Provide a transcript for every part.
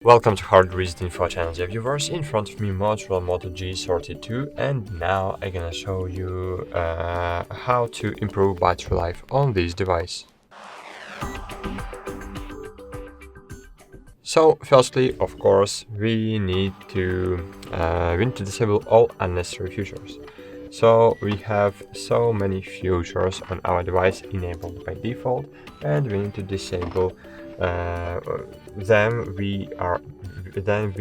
Welcome to HardReset.Info channel, dear viewers. In front of me Motorola Moto G32, and now I'm gonna show you how to improve battery life on this device. So firstly, of course, we need to disable all unnecessary features. So we have so many features on our device enabled by default, and we need to disable them. We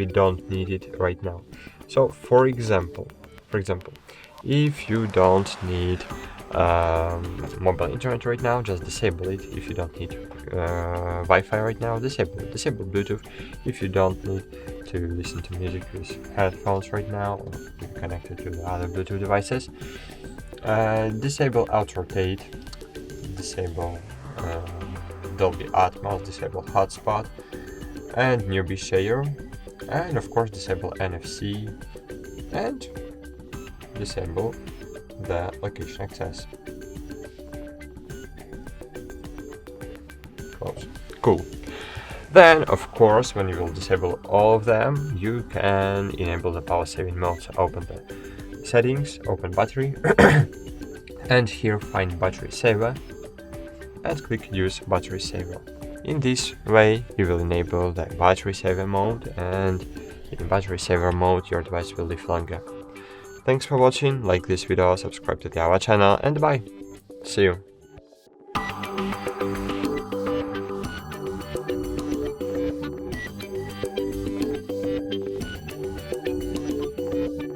don't need it right now. So for example, if you don't need mobile internet right now, just disable it. If you don't need Wi-Fi right now, disable it. Disable Bluetooth. If you don't need to listen to music with headphones right now or connected to the other Bluetooth devices, disable auto rotate, disable Dolby Atmos, disable hotspot and newbie share, and of course disable NFC and disable the location access. Close. Cool. Then, of course, when you will disable all of them, you can enable the power saving mode. So open the settings, open battery, and here find battery saver, and click use battery saver. In this way, you will enable the battery saver mode, and in battery saver mode, your device will live longer. Thanks for watching. Like this video, subscribe to our channel, and bye. See you.